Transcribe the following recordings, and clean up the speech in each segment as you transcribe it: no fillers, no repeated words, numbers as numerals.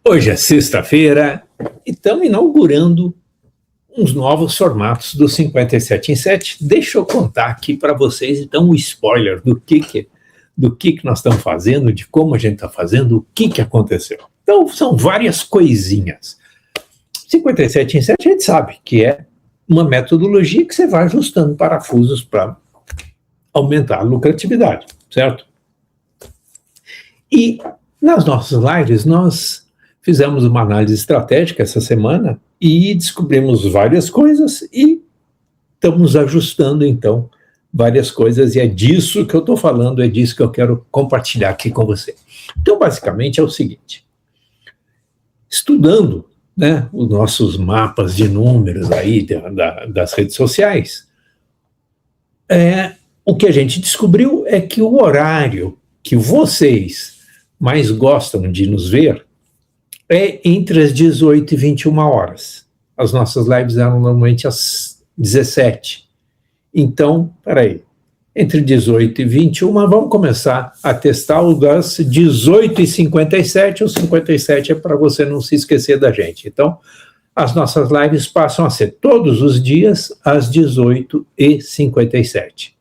Hoje é sexta-feira e estamos inaugurando uns novos formatos do 57 em 7. Deixa eu contar aqui para vocês, então, um spoiler do que nós estamos fazendo, de como a gente está fazendo, o que aconteceu. Então, são várias coisinhas. 57 em 7 a gente sabe que é uma metodologia que você vai ajustando parafusos para aumentar a lucratividade, certo? E nas nossas lives, nós fizemos uma análise estratégica essa semana e descobrimos várias coisas e estamos ajustando, então, várias coisas, e é disso que eu estou falando, é disso que eu quero compartilhar aqui com você. Então, basicamente, é o seguinte: estudando, né, os nossos mapas de números aí das redes sociais, o que a gente descobriu é que o horário que vocês mais gostam de nos ver é entre as 18 e 21 horas. As nossas lives eram normalmente às 17. Então, peraí, entre 18 e 21, vamos começar a testar o das 18 e 57. O 57 é para você não se esquecer da gente. Então, as nossas lives passam a ser todos os dias às 18 e 57.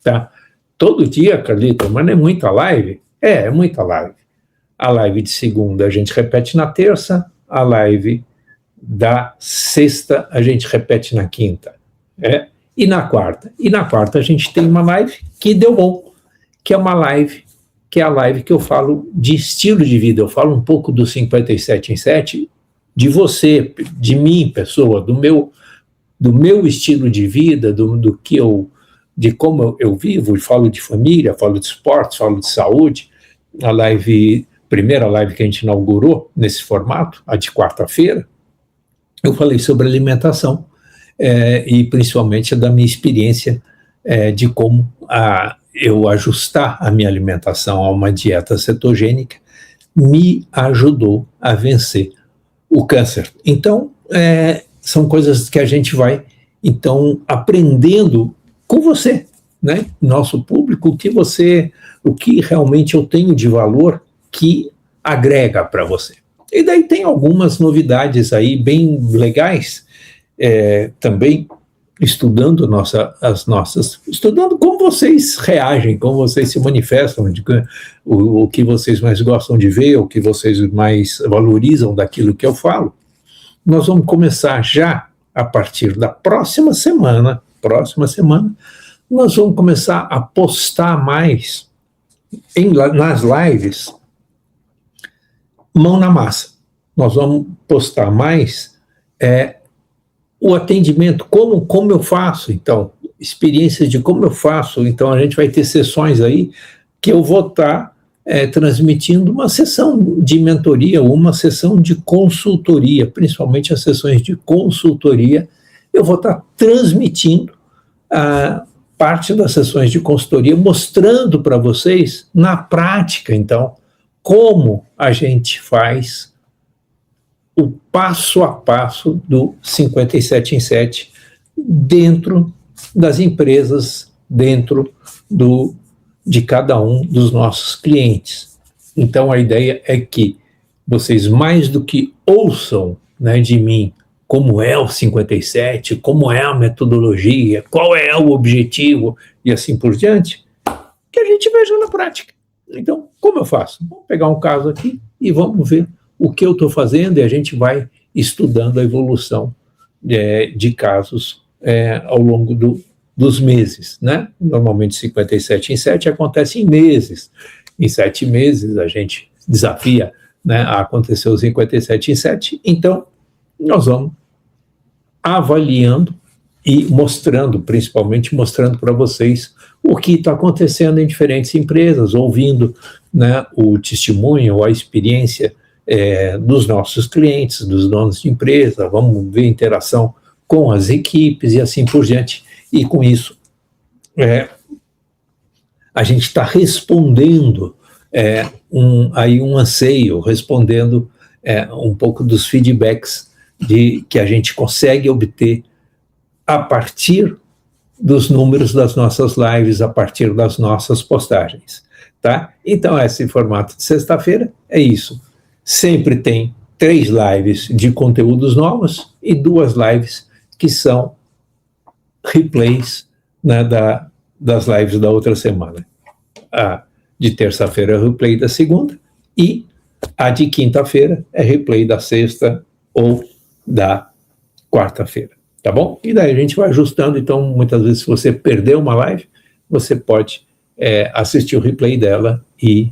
Tá? Todo dia, Carlito, mas não é muita live? É muita live. A live de segunda a gente repete na terça, a live da sexta a gente repete na quinta, e na quarta. E na quarta a gente tem uma live que deu bom, que é uma live, que é a live que eu falo de estilo de vida, eu falo um pouco do 57 em 7, de você, de mim, pessoa, do meu estilo de vida, de como eu vivo, e falo de família, falo de esportes, falo de saúde. A primeira live que a gente inaugurou nesse formato, a de quarta-feira, eu falei sobre alimentação, e principalmente da minha experiência de como eu ajustar a minha alimentação a uma dieta cetogênica me ajudou a vencer o câncer. Então, são coisas que a gente vai, então, aprendendo com você, né? Nosso público, o que realmente eu tenho de valor que agrega para você. E daí tem algumas novidades aí bem legais, também estudando estudando como vocês reagem, como vocês se manifestam, o que vocês mais gostam de ver, o que vocês mais valorizam daquilo que eu falo. Nós vamos começar já, a partir da próxima semana, nós vamos começar a postar mais nas lives, mão na massa. Nós vamos postar mais o atendimento, como eu faço, então, experiências de como eu faço. Então, a gente vai ter sessões aí que eu vou estar transmitindo uma sessão de mentoria, uma sessão de consultoria, principalmente as sessões de consultoria, eu vou estar transmitindo parte das sessões de consultoria, mostrando para vocês, na prática, então, como a gente faz o passo a passo do 57 em 7 dentro das empresas, dentro de cada um dos nossos clientes. Então, a ideia é que vocês, mais do que ouçam, né, de mim, como é o 57, como é a metodologia, qual é o objetivo e assim por diante, que a gente veja na prática. Então, como eu faço? Vamos pegar um caso aqui e vamos ver o que eu estou fazendo, e a gente vai estudando a evolução de casos ao longo dos meses, né? Normalmente 57 em 7 acontece em meses. Em 7 meses a gente desafia, né, a acontecer o 57 em 7, então nós vamos avaliando e mostrando, principalmente mostrando para vocês o que está acontecendo em diferentes empresas, ouvindo, né, o testemunho ou a experiência dos nossos clientes, dos donos de empresa, vamos ver a interação com as equipes e assim por diante. E com isso, a gente está respondendo um anseio, respondendo um pouco dos feedbacks que a gente consegue obter a partir dos números das nossas lives, a partir das nossas postagens, tá? Então, esse formato de sexta-feira é isso. Sempre tem 3 lives de conteúdos novos e 2 lives que são replays, né, das lives da outra semana. A de terça-feira é replay da segunda e a de quinta-feira é replay da sexta ou da quarta-feira, tá bom? E daí a gente vai ajustando, então muitas vezes se você perdeu uma live, você pode assistir o replay dela e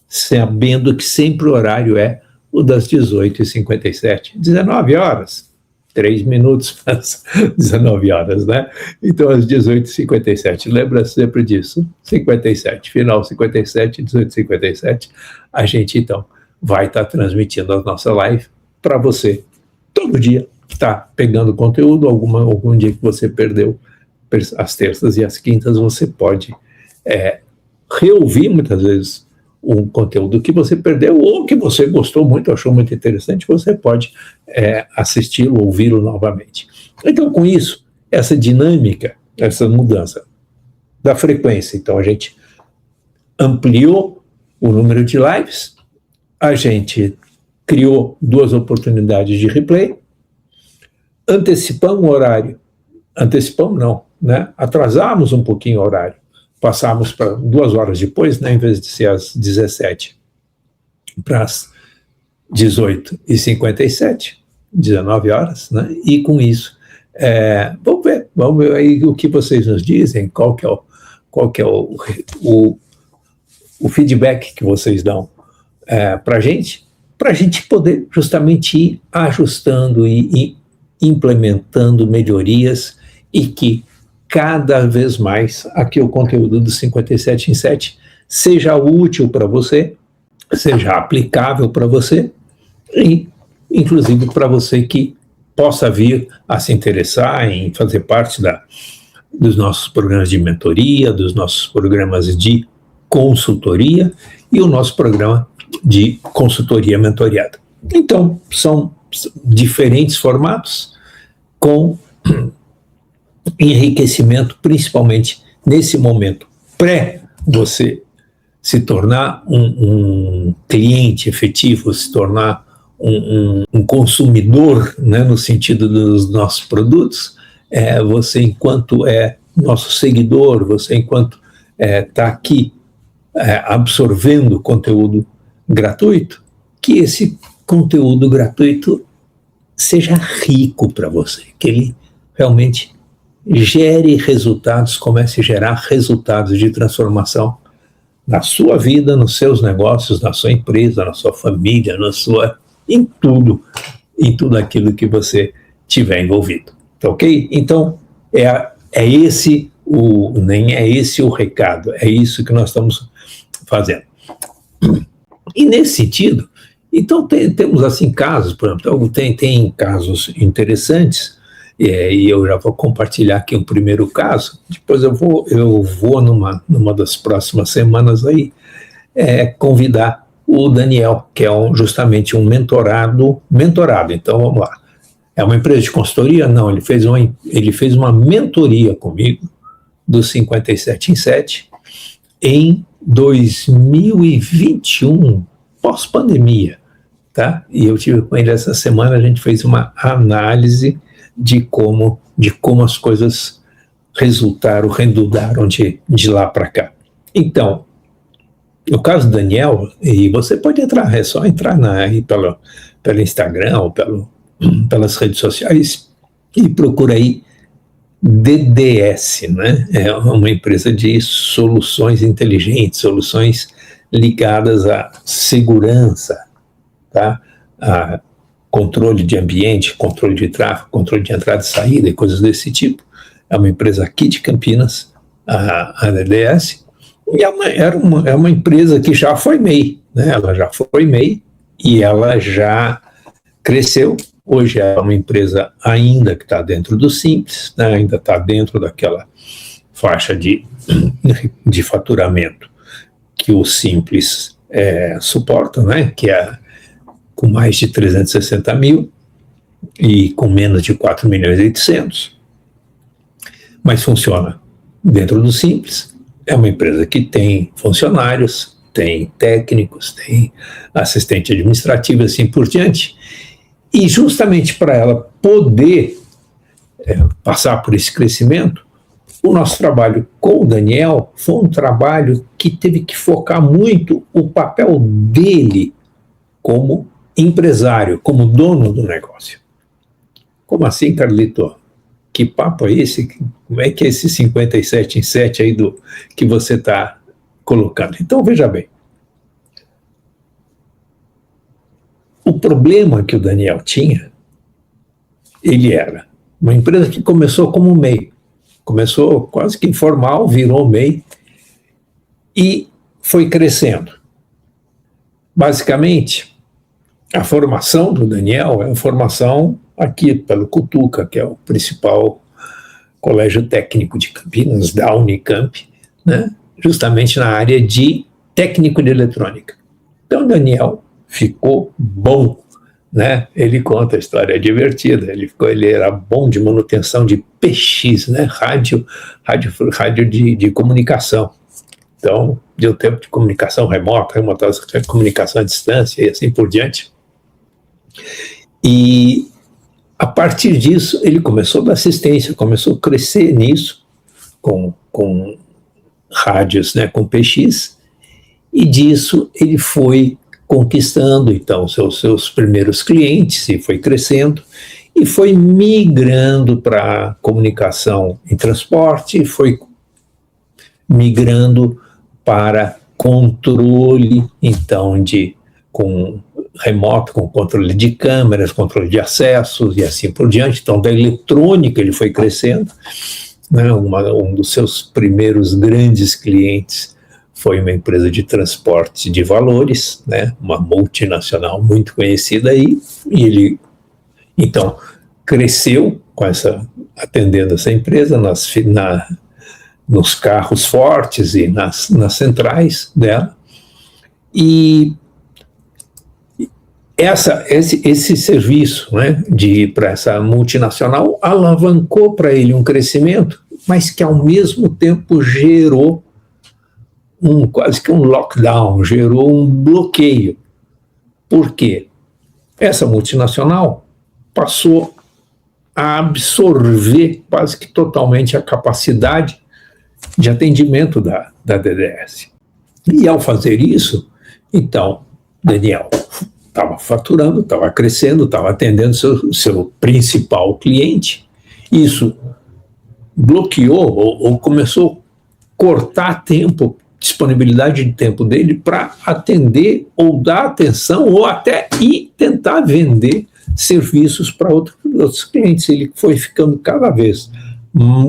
sabendo que sempre o horário é o das 18h57, 19 horas, 3 minutos para as 19 horas, né? Então, às 18h57, lembra sempre disso, 57, final 57, 18h57, a gente, então, vai estar transmitindo a nossa live para você, todo dia, está pegando conteúdo, algum dia que você perdeu, as terças e as quintas, você pode reouvir, muitas vezes, um conteúdo que você perdeu ou que você gostou muito, achou muito interessante, você pode assisti-lo, ouvi-lo novamente. Então, com isso, essa dinâmica, essa mudança da frequência, então a gente ampliou o número de lives, a gente criou 2 oportunidades de replay, antecipamos o horário, antecipamos não, né? Atrasamos um pouquinho o horário, passamos para 2 horas depois, né, em vez de ser às 17, para as 18h57, 19 horas, né, e com isso, vamos ver aí o que vocês nos dizem, qual que é o feedback que vocês dão para a gente poder justamente ir ajustando e implementando melhorias e que cada vez mais aqui o conteúdo do 57 em 7 seja útil para você, seja aplicável para você e, inclusive, para você que possa vir a se interessar em fazer parte dos nossos programas de mentoria, dos nossos programas de consultoria e o nosso programa de consultoria mentoriada. Então, são diferentes formatos com enriquecimento, principalmente nesse momento pré você se tornar um cliente efetivo, se tornar um consumidor, né, no sentido dos nossos produtos, você enquanto nosso seguidor, você enquanto está aqui absorvendo conteúdo gratuito, que esse conteúdo gratuito seja rico para você, que ele realmente gere resultados, comece a gerar resultados de transformação na sua vida, nos seus negócios, na sua empresa, na sua família, em tudo aquilo que você tiver envolvido, tá ok? Então, esse o recado, é isso que nós estamos fazendo. E nesse sentido, então temos assim casos, por exemplo, tem casos interessantes, e eu já vou compartilhar aqui um primeiro caso, depois eu vou numa das próximas semanas aí, convidar o Daniel, que é justamente um mentorado, então vamos lá, é uma empresa de consultoria? Não, ele fez uma mentoria comigo, do 57 em 7, em 2021, pós-pandemia, tá? E eu tive com ele essa semana, a gente fez uma análise de como as coisas rendudaram de lá para cá. Então, no caso do Daniel, e você pode entrar, é só entrar aí pelo Instagram ou pelas redes sociais e procura aí DDS, né? É uma empresa de soluções inteligentes, soluções ligadas à segurança, tá? A controle de ambiente, controle de tráfego, controle de entrada e saída e coisas desse tipo. É uma empresa aqui de Campinas, a DDS, e é uma empresa que já foi MEI, né? Ela já foi MEI e ela já cresceu. Hoje é uma empresa ainda que está dentro do Simples, né? Ainda está dentro daquela faixa de faturamento que o Simples suporta, né? Que é com mais de 360 mil e com menos de 4 milhões e 800, mas funciona dentro do Simples. É uma empresa que tem funcionários, tem técnicos, tem assistente administrativo, assim por diante. E justamente para ela poder passar por esse crescimento, o nosso trabalho com o Daniel foi um trabalho que teve que focar muito o papel dele como empresário, como dono do negócio. Como assim, Carlito? Que papo é esse? Como é que é esse 57 em 7 aí que você está colocando? Então, veja bem. O problema que o Daniel tinha, ele era uma empresa que começou como MEI. Começou quase que informal, virou MEI e foi crescendo. Basicamente, a formação do Daniel é a formação aqui pelo Cutuca, que é o principal colégio técnico de Campinas, da Unicamp, né? Justamente na área de técnico de eletrônica. Então, o Daniel ficou bom, né? Ele conta a história divertida, ele era bom de manutenção de PX, né? Rádio de comunicação. Então, deu tempo de comunicação remota, comunicação à distância e assim por diante. E a partir disso, ele começou a dar assistência, começou a crescer nisso, com rádios, né, com PX, e disso ele foi conquistando, então, seus primeiros clientes, e foi crescendo, e foi migrando para comunicação em transporte, foi migrando para controle, então, com remoto, com controle de câmeras, controle de acessos e assim por diante. Então, da eletrônica ele foi crescendo, né? Um dos seus primeiros grandes clientes foi uma empresa de transporte de valores, né? Uma multinacional muito conhecida aí, e ele, então, cresceu atendendo essa empresa nos carros fortes e nas centrais dela, e esse serviço, né, para essa multinacional alavancou para ele um crescimento, mas que ao mesmo tempo gerou quase que um lockdown, gerou um bloqueio. Por quê? Essa multinacional passou a absorver quase que totalmente a capacidade de atendimento da DDS. E ao fazer isso, então, Daniel estava faturando, estava crescendo, estava atendendo seu principal cliente. Isso bloqueou ou começou a cortar tempo, disponibilidade de tempo dele para atender ou dar atenção ou até ir tentar vender serviços para outros clientes. Ele foi ficando cada vez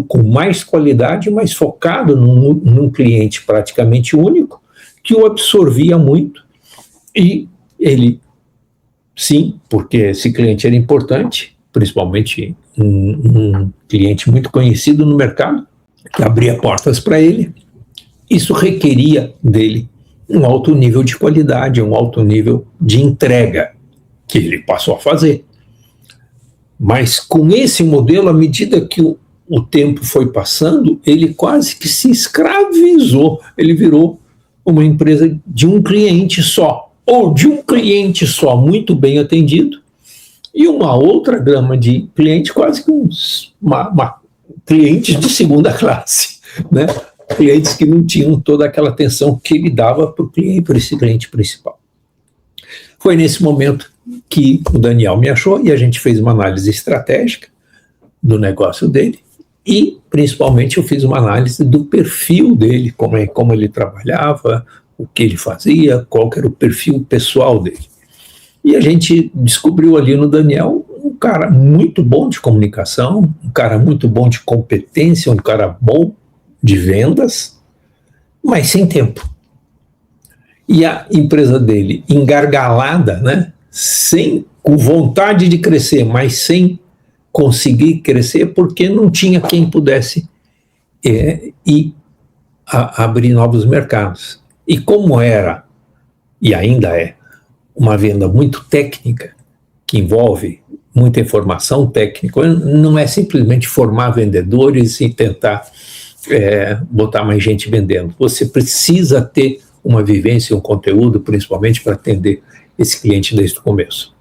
com mais qualidade, mais focado num cliente praticamente único, que o absorvia muito, e ele, sim, porque esse cliente era importante, principalmente um cliente muito conhecido no mercado, que abria portas para ele. Isso requeria dele um alto nível de qualidade, um alto nível de entrega, que ele passou a fazer. Mas com esse modelo, à medida que o tempo foi passando, ele quase que se escravizou, ele virou uma empresa de um cliente só, ou de um cliente só muito bem atendido, e uma outra gama de clientes, quase que clientes de segunda classe, né? Clientes que não tinham toda aquela atenção que ele dava para esse cliente principal. Foi nesse momento que o Daniel me achou e a gente fez uma análise estratégica do negócio dele, e principalmente eu fiz uma análise do perfil dele, como ele trabalhava, o que ele fazia, qual que era o perfil pessoal dele. E a gente descobriu ali no Daniel um cara muito bom de comunicação, um cara muito bom de competência, um cara bom de vendas, mas sem tempo. E a empresa dele engargalada, né, com vontade de crescer, mas sem conseguir crescer porque não tinha quem pudesse ir abrir novos mercados. E como era, e ainda é, uma venda muito técnica, que envolve muita informação técnica, não é simplesmente formar vendedores e tentar botar mais gente vendendo. Você precisa ter uma vivência, um conteúdo, principalmente para atender esse cliente desde o começo.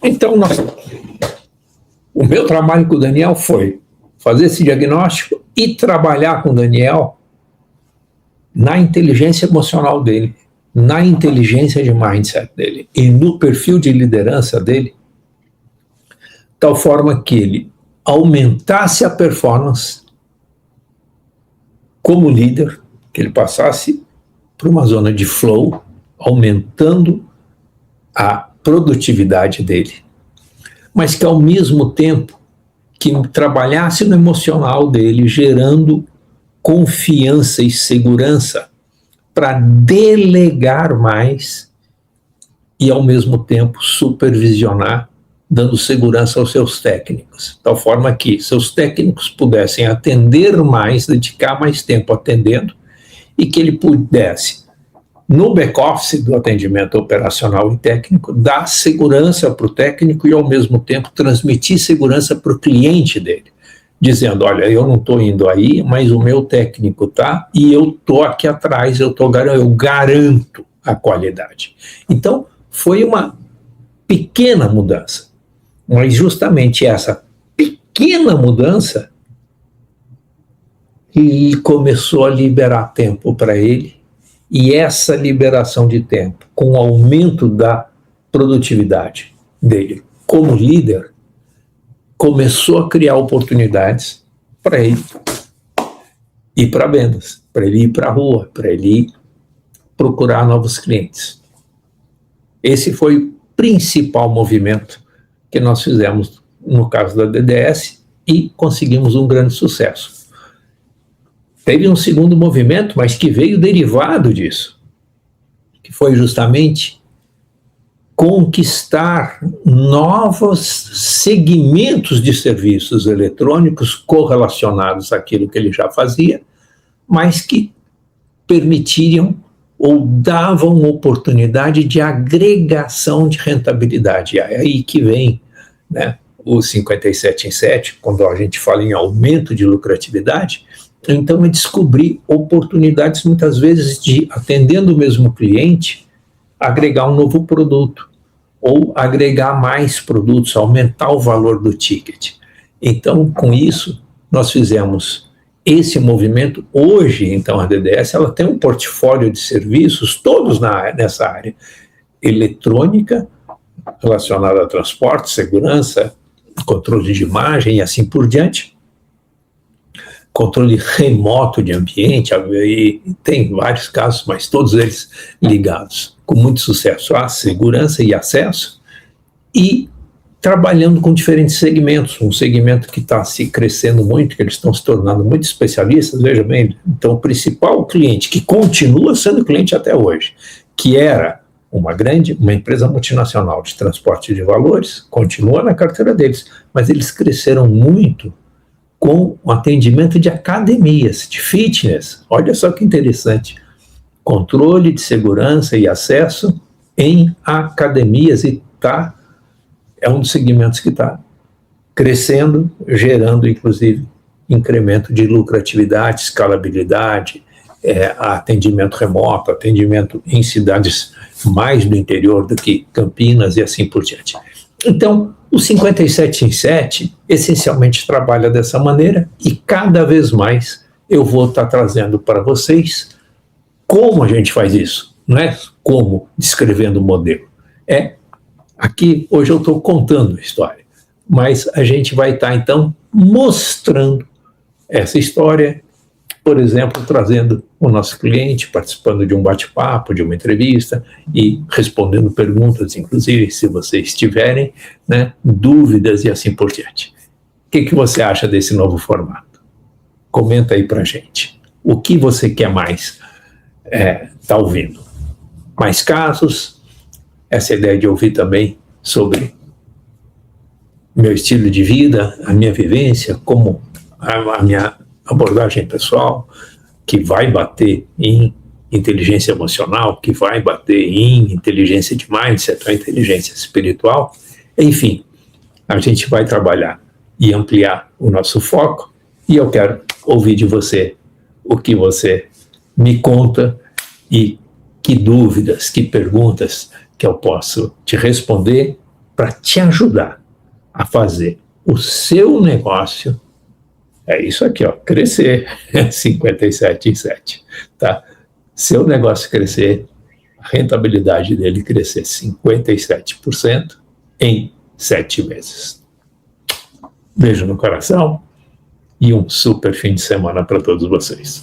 Então, o meu trabalho com o Daniel foi fazer esse diagnóstico e trabalhar com o Daniel na inteligência emocional dele, na inteligência de mindset dele e no perfil de liderança dele, tal forma que ele aumentasse a performance como líder, que ele passasse para uma zona de flow, aumentando a produtividade dele, mas que ao mesmo tempo que trabalhasse no emocional dele, gerando confiança e segurança para delegar mais e ao mesmo tempo supervisionar, dando segurança aos seus técnicos, tal forma que seus técnicos pudessem atender mais, dedicar mais tempo atendendo, e que ele pudesse, no back-office do atendimento operacional e técnico, dar segurança para o técnico e, ao mesmo tempo, transmitir segurança para o cliente dele, dizendo, olha, eu não estou indo aí, mas o meu técnico está, e eu estou aqui atrás, eu garanto a qualidade. Então, foi uma pequena mudança, mas justamente essa pequena mudança e começou a liberar tempo para ele, e essa liberação de tempo, com o aumento da produtividade dele como líder, começou a criar oportunidades para ele ir para vendas, para ele ir para a rua, para ele ir procurar novos clientes. Esse foi o principal movimento que nós fizemos no caso da DDS e conseguimos um grande sucesso. Teve um segundo movimento, mas que veio derivado disso, que foi justamente conquistar novos segmentos de serviços eletrônicos correlacionados àquilo que ele já fazia, mas que permitiriam ou davam oportunidade de agregação de rentabilidade. É aí que vem, né, o 57 em 7, quando a gente fala em aumento de lucratividade. Então, é descobrir oportunidades, muitas vezes, de, atendendo o mesmo cliente, agregar um novo produto, ou agregar mais produtos, aumentar o valor do ticket. Então, com isso, nós fizemos esse movimento. Hoje, então, a DDS ela tem um portfólio de serviços, todos nessa área, eletrônica, relacionada a transporte, segurança, controle de imagem e assim por diante, controle remoto de ambiente, e tem vários casos, mas todos eles ligados com muito sucesso à segurança e acesso, e trabalhando com diferentes segmentos, um segmento que está se crescendo muito, que eles estão se tornando muito especialistas, veja bem, então o principal cliente, que continua sendo cliente até hoje, que era uma empresa multinacional de transporte de valores, continua na carteira deles, mas eles cresceram muito com o atendimento de academias, de fitness. Olha só que interessante. Controle de segurança e acesso em academias, e é um dos segmentos que está crescendo, gerando, inclusive, incremento de lucratividade, escalabilidade, atendimento remoto, atendimento em cidades mais do interior do que Campinas e assim por diante. Então, o 57 em 7 essencialmente trabalha dessa maneira, e cada vez mais eu vou estar trazendo para vocês como a gente faz isso. Não é como descrevendo o modelo. Aqui, hoje eu estou contando a história, mas a gente vai estar, então, mostrando essa história, por exemplo, trazendo o nosso cliente, participando de um bate-papo, de uma entrevista e respondendo perguntas, inclusive, se vocês tiverem, né, dúvidas e assim por diante. O que você acha desse novo formato? Comenta aí pra gente. O que você quer mais tá ouvindo? Mais casos? Essa ideia de ouvir também sobre meu estilo de vida, a minha vivência, como a minha abordagem pessoal, que vai bater em inteligência emocional, que vai bater em inteligência de mindset, a inteligência espiritual. Enfim, a gente vai trabalhar e ampliar o nosso foco, e eu quero ouvir de você o que você me conta e que dúvidas, que perguntas que eu posso te responder para te ajudar a fazer o seu negócio, é isso aqui, ó, crescer 57,7, tá? Seu negócio crescer, a rentabilidade dele crescer 57% em 7 meses. Beijo no coração e um super fim de semana para todos vocês.